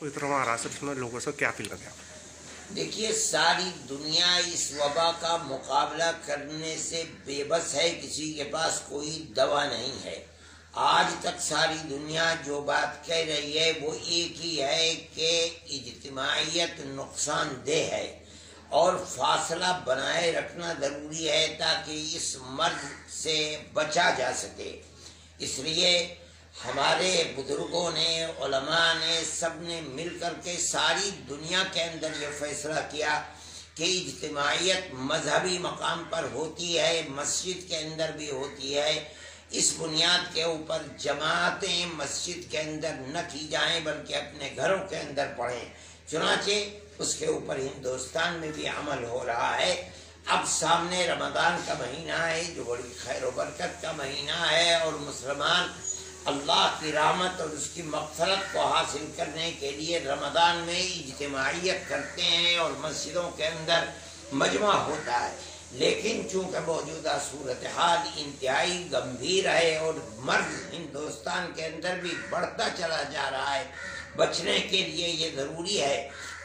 पवित्र रमज़ान से इसमें लोगों से क्या अपील करते हैं? देखिए, सारी दुनिया इस वबा का मुकाबला करने से बेबस है, किसी के पास कोई दवा नहीं है। आज तक सारी दुनिया जो बात कह रही है वो एक ही है कि इज्तिमाइयत नुकसानदेह है और फासला बनाए रखना ज़रूरी है ताकि इस मर्ज से बचा जा सके। इसलिए हमारे बुजुर्गों ने, उलमा ने, सब ने मिल कर के सारी दुनिया के अंदर ये फैसला किया कि इज्तिमाइयत मजहबी मकाम पर होती है, मस्जिद के अंदर भी होती है। इस बुनियाद के ऊपर जमातें मस्जिद के अंदर न की जाएं बल्कि अपने घरों के अंदर पढ़ें। चुनाचे उसके ऊपर हिंदुस्तान में भी अमल हो रहा है। अब सामने रमज़ान का महीना है जो बड़ी खैर व बरकत का महीना है और मुसलमान अल्लाह की रहमत और उसकी मग़फ़िरत को हासिल करने के लिए रमज़ान में इज्तिमाइयत करते हैं और मस्जिदों के अंदर मजमा होता है। लेकिन चूँकि मौजूदा सूरत हाल इंतहाई गंभीर है और मर्ज हिंदुस्तान के अंदर भी बढ़ता चला जा रहा है, बचने के लिए ये ज़रूरी है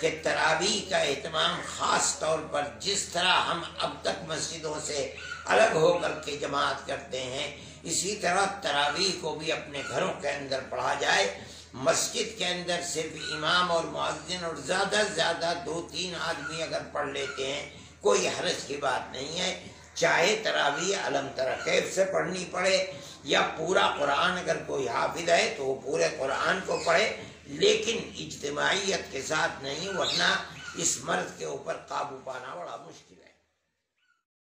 कि तरावीह का एहतमाम ख़ास तौर पर जिस तरह हम अब तक मस्जिदों से अलग होकर के जमात करते हैं, इसी तरह तरावीह को भी अपने घरों के अंदर पढ़ा जाए। मस्जिद के अंदर सिर्फ इमाम और मुअज्जिन और ज़्यादा से ज़्यादा 2-3 आदमी अगर पढ़ लेते हैं कोई हरज की बात नहीं है। चाहे तरावीह अलम तरा कैफ से पढ़नी पड़े या पूरा कुरान अगर कोई हाफिज है तो वो पूरे कुरान को पढ़े, लेकिन इज्तिमाइयत के साथ नहीं, वरना इस मर्द के ऊपर काबू पाना बड़ा मुश्किल है।